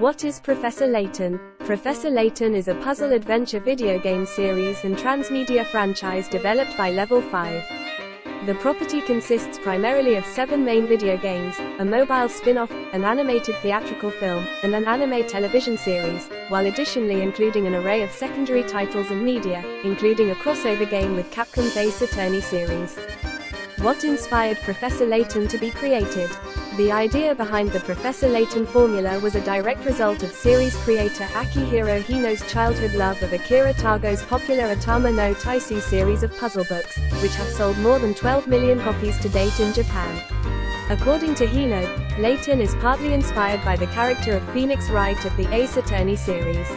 What is Professor Layton? Professor Layton is a puzzle-adventure video game series and transmedia franchise developed by Level 5. The property consists primarily of 7 main video games, a mobile spin-off, an animated theatrical film, and an anime television series, while additionally including an array of secondary titles and media, including a crossover game with Capcom's Ace Attorney series. What inspired Professor Layton to be created? The idea behind the Professor Layton formula was a direct result of series creator Akihiro Hino's childhood love of Akira Tago's popular Atama no Taisei series of puzzle books, which have sold more than 12 million copies to date in Japan. According to Hino, Layton is partly inspired by the character of Phoenix Wright of the Ace Attorney series.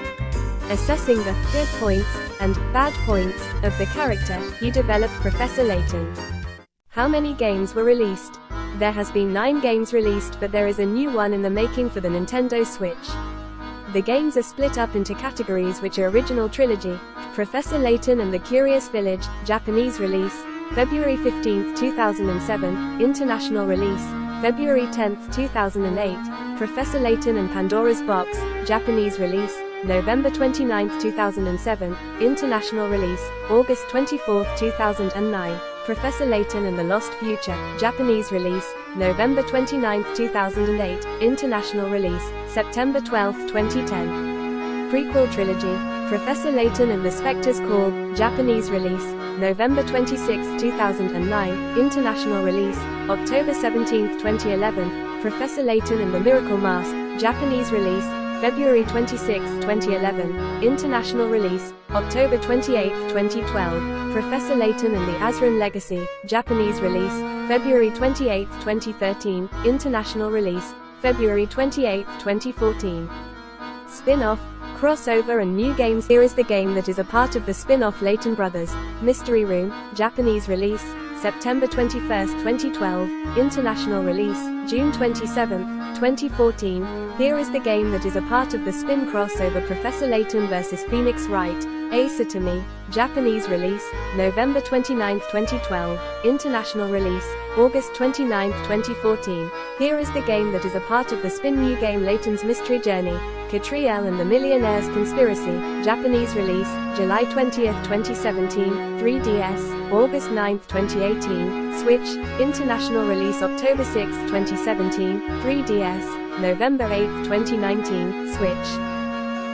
Assessing the good points and bad points of the character, he developed Professor Layton. How many games were released? There has been 9 games released, but there is a new one in the making for the Nintendo Switch. The games are split up into categories which are Original Trilogy, Professor Layton and the Curious Village, Japanese release, February 15, 2007, international release, February 10, 2008, Professor Layton and Pandora's Box, Japanese release, November 29, 2007, international release, August 24, 2009. Professor Layton and the Lost Future, Japanese release, November 29, 2008, international release, September 12, 2010. Prequel trilogy, Professor Layton and the Spectre's Call, Japanese release, November 26, 2009, international release, October 17, 2011, Professor Layton and the Miracle Mask, Japanese release, February 26, 2011, international release, October 28, 2012, Professor Layton and the Azran Legacy, Japanese release, February 28, 2013, international release, February 28, 2014. Spin-off, crossover and new games. Here is the game that is a part of the spin-off Layton Brothers, Mystery Room, Japanese release, September 21, 2012, international release, June 27, 2014. Here is the game that is a part of the spin crossover Professor Layton vs Phoenix Wright, Ace Attorney, Japanese release, November 29, 2012, international release, August 29, 2014. Here is the game that is a part of the spin new game Layton's Mystery Journey, Catriel and the Millionaire's Conspiracy, Japanese release, July 20, 2017, 3DS, August 9, 2018, Switch, international release October 6, 2017, 3DS, November 8, 2019, Switch.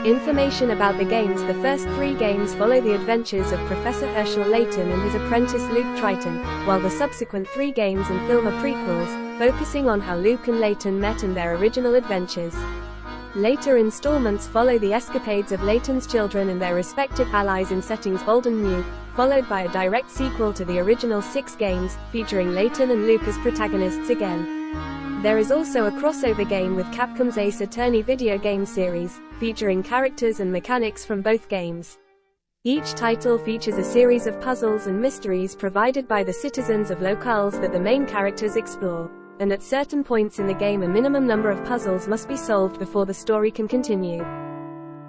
Information about the games. The first 3 games follow the adventures of Professor Herschel Layton and his apprentice Luke Triton, while the subsequent 3 games and film are prequels, focusing on how Luke and Layton met and their original adventures. Later installments follow the escapades of Layton's children and their respective allies in settings old and new, followed by a direct sequel to the original 6 games, featuring Layton and Luke as protagonists again. There is also a crossover game with Capcom's Ace Attorney video game series, featuring characters and mechanics from both games. Each title features a series of puzzles and mysteries provided by the citizens of locales that the main characters explore, and at certain points in the game a minimum number of puzzles must be solved before the story can continue.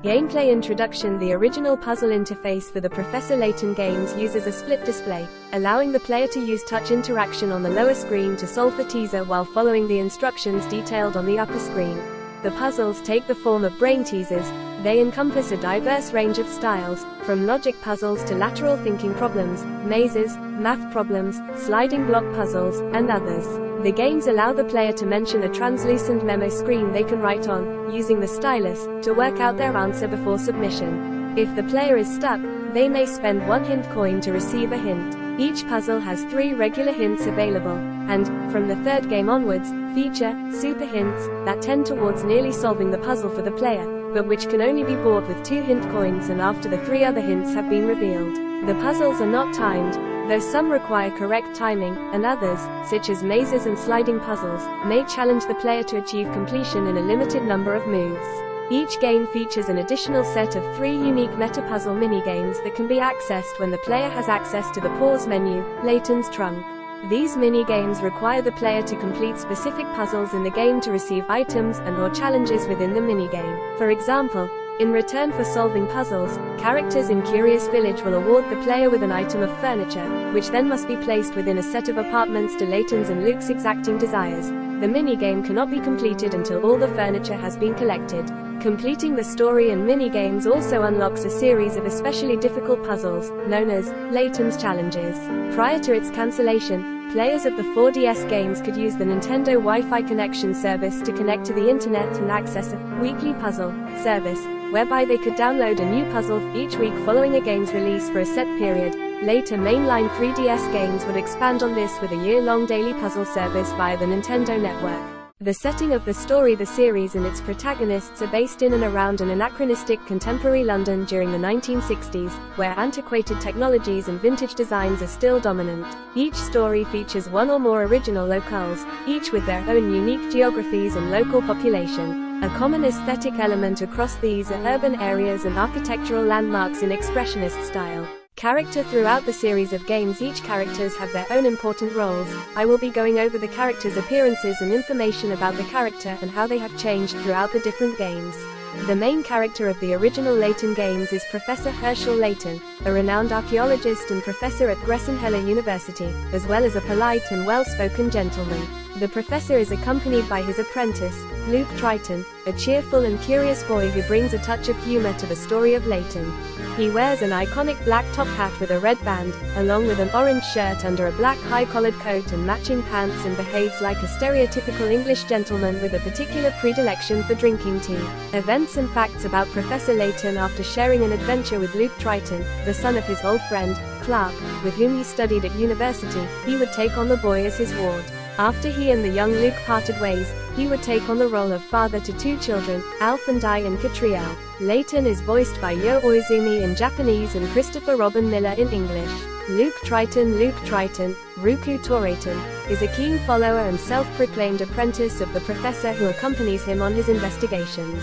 Gameplay introduction. The original puzzle interface for the Professor Layton games uses a split display, allowing the player to use touch interaction on the lower screen to solve the teaser while following the instructions detailed on the upper screen. The puzzles take the form of brain teasers. They encompass a diverse range of styles, from logic puzzles to lateral thinking problems, mazes, math problems, sliding block puzzles, and others. The games allow the player to mention a translucent memo screen they can write on, using the stylus, to work out their answer before submission. If the player is stuck, they may spend 1 hint coin to receive a hint. Each puzzle has 3 regular hints available, and, from the 3rd game onwards, feature super hints that tend towards nearly solving the puzzle for the player, but which can only be bought with 2 hint coins and after the 3 other hints have been revealed. The puzzles are not timed, though some require correct timing, and others, such as mazes and sliding puzzles, may challenge the player to achieve completion in a limited number of moves. Each game features an additional set of 3 unique meta-puzzle minigames that can be accessed when the player has access to the pause menu, Layton's Trunk. These mini-games require the player to complete specific puzzles in the game to receive items and/or challenges within the minigame. For example, in return for solving puzzles, characters in Curious Village will award the player with an item of furniture, which then must be placed within a set of apartments to Layton's and Luke's exacting desires. The minigame cannot be completed until all the furniture has been collected. Completing the story and minigames also unlocks a series of especially difficult puzzles, known as Layton's Challenges. Prior to its cancellation, players of the 4DS games could use the Nintendo Wi-Fi connection service to connect to the internet and access a weekly puzzle service, whereby they could download a new puzzle each week following a game's release for a set period. Later mainline 3DS games would expand on this with a year-long daily puzzle service via the Nintendo network. The setting of the story, the series and its protagonists are based in and around an anachronistic contemporary London during the 1960s, where antiquated technologies and vintage designs are still dominant. Each story features one or more original locales, each with their own unique geographies and local population. A common aesthetic element across these are urban areas and architectural landmarks in expressionist style. Character throughout the series of games. Each characters have their own important roles. I will be going over the characters' appearances and information about the character and how they have changed throughout the different games. The main character of the original Layton games is Professor Herschel Layton, a renowned archaeologist and professor at Gressenheller University, as well as a polite and well-spoken gentleman. The professor is accompanied by his apprentice, Luke Triton, a cheerful and curious boy who brings a touch of humor to the story of Layton. He wears an iconic black top hat with a red band, along with an orange shirt under a black high-collared coat and matching pants, and behaves like a stereotypical English gentleman with a particular predilection for drinking tea. Events and facts about Professor Layton. After sharing an adventure with Luke Triton, the son of his old friend, Clark, with whom he studied at university, he would take on the boy as his ward. After he and the young Luke parted ways, he would take on the role of father to two children, Alphonse and Catriel. Layton is voiced by Yo Oizumi in Japanese and Christopher Robin Miller in English. Luke Triton, Ruku Toraton, is a keen follower and self-proclaimed apprentice of the professor who accompanies him on his investigations.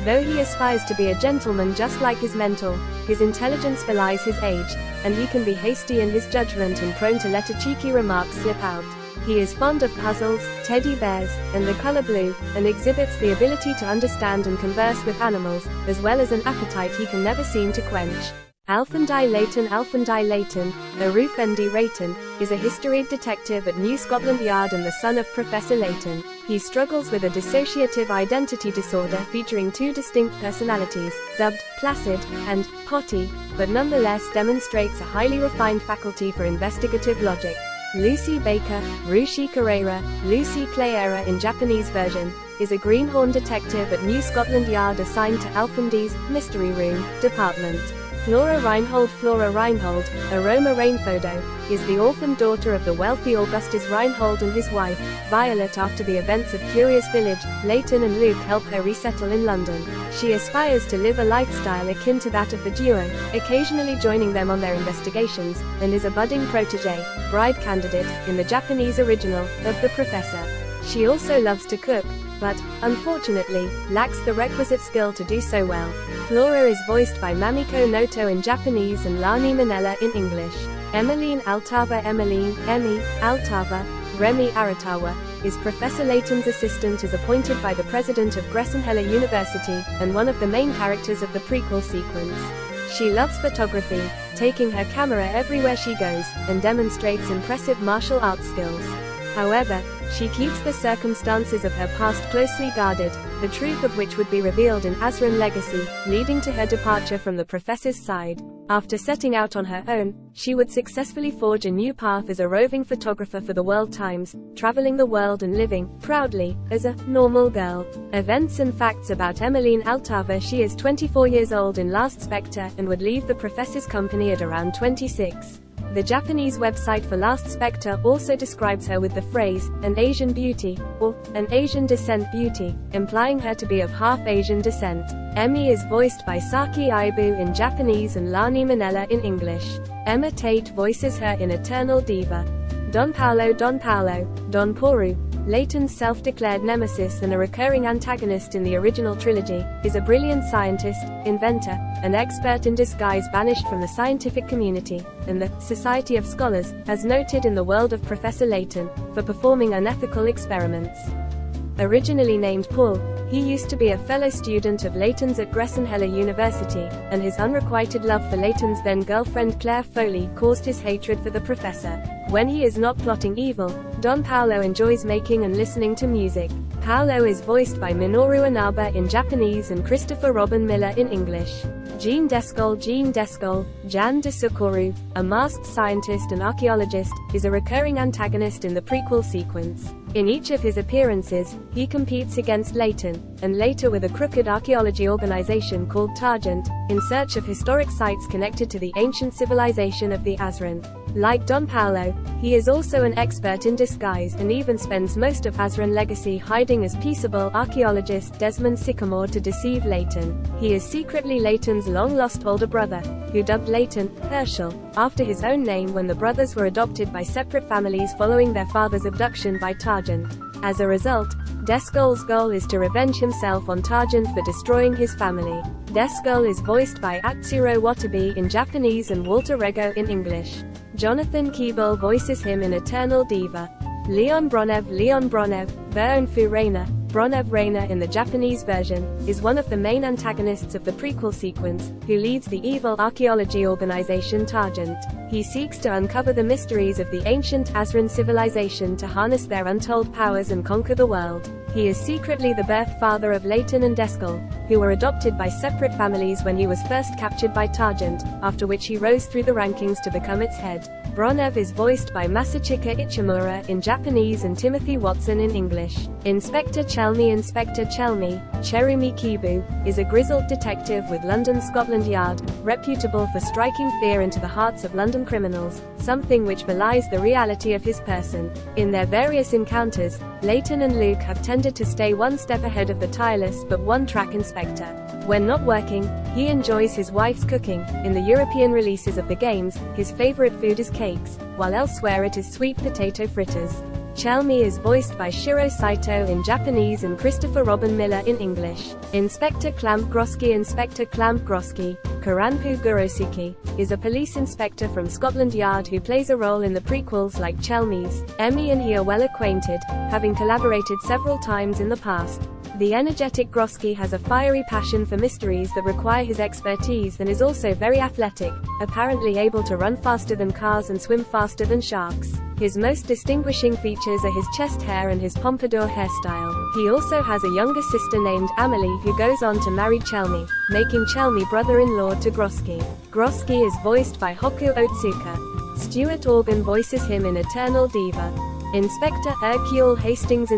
Though he aspires to be a gentleman just like his mentor, his intelligence belies his age, and he can be hasty in his judgment and prone to let a cheeky remark slip out. He is fond of puzzles, teddy bears, and the color blue, and exhibits the ability to understand and converse with animals, as well as an appetite he can never seem to quench. Alphonse Layton, Arufendi Rayton, is a historied detective at New Scotland Yard and the son of Professor Layton. He struggles with a dissociative identity disorder featuring two distinct personalities, dubbed Placid and Potty, but nonetheless demonstrates a highly refined faculty for investigative logic. Lucy Baker, Rushi Carrera, Lucy Clayera in Japanese version, is a greenhorn detective at New Scotland Yard assigned to Alphonse's Mystery Room department. Flora Reinhold, Aroma Rainfodo, is the orphaned daughter of the wealthy Augustus Reinhold and his wife, Violet. After the events of Curious Village, Layton and Luke help her resettle in London. She aspires to live a lifestyle akin to that of the duo, occasionally joining them on their investigations, and is a budding protege, bride candidate, in the Japanese original, of the Professor. She also loves to cook, but, unfortunately, lacks the requisite skill to do so well. Flora is voiced by Mamiko Noto in Japanese and Lani Minella in English. Emmy Altava, Remy Aratawa, is Professor Layton's assistant as appointed by the president of Gressenheller University, and one of the main characters of the prequel sequence. She loves photography, taking her camera everywhere she goes, and demonstrates impressive martial arts skills. However, she keeps the circumstances of her past closely guarded, the truth of which would be revealed in Azran Legacy, leading to her departure from the professor's side. After setting out on her own, she would successfully forge a new path as a roving photographer for the World Times, traveling the world and living, proudly, as a normal girl. Events and facts about Emmeline Altava. She is 24 years old in Last Spectre and would leave the professor's company at around 26. The Japanese website for Last Spectre also describes her with the phrase, an Asian beauty, or, an Asian descent beauty, implying her to be of half-Asian descent. Emmy is voiced by Saki Aibu in Japanese and Lani Minella in English. Emma Tate voices her in Eternal Diva. Don Paolo, Don Poru, Layton's self-declared nemesis and a recurring antagonist in the original trilogy, is a brilliant scientist, inventor, an expert in disguise banished from the scientific community, and the Society of Scholars, as noted in the world of Professor Layton, for performing unethical experiments. Originally named Paul, he used to be a fellow student of Layton's at Gressenheller University, and his unrequited love for Layton's then-girlfriend Claire Foley caused his hatred for the professor. When he is not plotting evil, Don Paolo enjoys making and listening to music. Paolo is voiced by Minoru Inaba in Japanese and Christopher Robin Miller in English. Jean Descol, Jan de Socorro, a masked scientist and archaeologist, is a recurring antagonist in the prequel sequence. In each of his appearances, he competes against Layton, and later with a crooked archaeology organization called Targent, in search of historic sites connected to the ancient civilization of the Azran. Like Don Paolo, he is also an expert in disguise and even spends most of Azran Legacy hiding as peaceable archaeologist Desmond Sycamore to deceive Layton. He is secretly Layton's long-lost older brother, who dubbed Layton Herschel, after his own name when the brothers were adopted by separate families following their father's abduction by Targent. As a result, Descol's goal is to revenge himself on Targent for destroying his family. Descol is voiced by Atsuro Watabe in Japanese and Walter Rego in English. Jonathan Keeble voices him in Eternal Diva. Leon Bronev, Veronfu Reina, Bronev Reina in the Japanese version, is one of the main antagonists of the prequel sequence, who leads the evil archaeology organization Targent. He seeks to uncover the mysteries of the ancient Azran civilization to harness their untold powers and conquer the world. He is secretly the birth father of Layton and Descol, who were adopted by separate families when he was first captured by Targent, after which he rose through the rankings to become its head. Bronev is voiced by Masachika Ichimura in Japanese and Timothy Watson in English. Inspector Chelmy, Cherumi Kibu, is a grizzled detective with London Scotland Yard, reputable for striking fear into the hearts of London criminals, something which belies the reality of his person. In their various encounters, Layton and Luke have tended to stay one step ahead of the tireless but one-track inspector. When not working, he enjoys his wife's cooking. In the European releases of the games, his favorite food is cakes, while elsewhere it is sweet potato fritters. Chelmy is voiced by Shiro Saito in Japanese and Christopher Robin Miller in English. Inspector Clamp Grosky, Karanpu Gurosuke, is a police inspector from Scotland Yard who plays a role in the prequels like Chelmy's. Emmy and he are well acquainted, having collaborated several times in the past. The energetic Grosky has a fiery passion for mysteries that require his expertise and is also very athletic, apparently able to run faster than cars and swim faster than sharks. His most distinguishing features are his chest hair and his pompadour hairstyle. He also has a younger sister named Amelie who goes on to marry Chelmy, making Chelmy brother-in-law to Grosky. Grosky is voiced by Hoku Otsuka. Stuart Organ voices him in Eternal Diva. Inspector Hercule Hastings,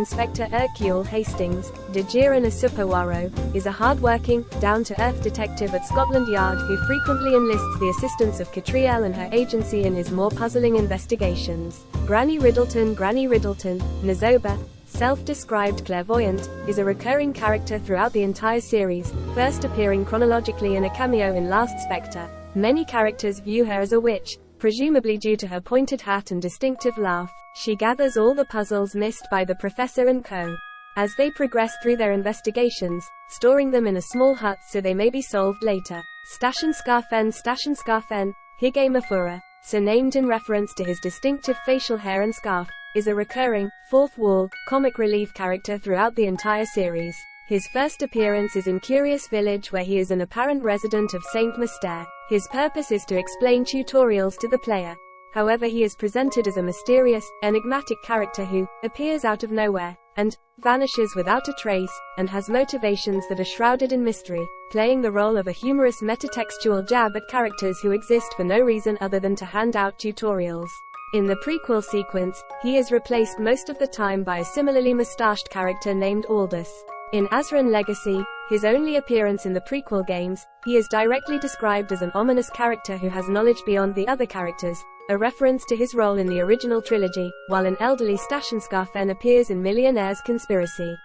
Dejiran Asupawaro, is a hard-working, down-to-earth detective at Scotland Yard who frequently enlists the assistance of Catriel and her agency in his more puzzling investigations. Granny Riddleton, Nazoba, self-described clairvoyant, is a recurring character throughout the entire series, first appearing chronologically in a cameo in Last Spectre. Many characters view her as a witch, presumably due to her pointed hat and distinctive laugh. She gathers all the puzzles missed by the Professor and co. as they progress through their investigations, storing them in a small hut so they may be solved later. Stashen Scarfen, Hige Mafura, surnamed in reference to his distinctive facial hair and scarf, is a recurring, fourth-wall, comic relief character throughout the entire series. His first appearance is in Curious Village where he is an apparent resident of Saint Mystère. His purpose is to explain tutorials to the player. However, he is presented as a mysterious, enigmatic character who appears out of nowhere and vanishes without a trace, and has motivations that are shrouded in mystery, playing the role of a humorous metatextual jab at characters who exist for no reason other than to hand out tutorials. In the prequel sequence, he is replaced most of the time by a similarly mustached character named Aldous. In Azran Legacy, his only appearance in the prequel games, he is directly described as an ominous character who has knowledge beyond the other characters, a reference to his role in the original trilogy, while an elderly Stashen Scarfen appears in Millionaire's Conspiracy.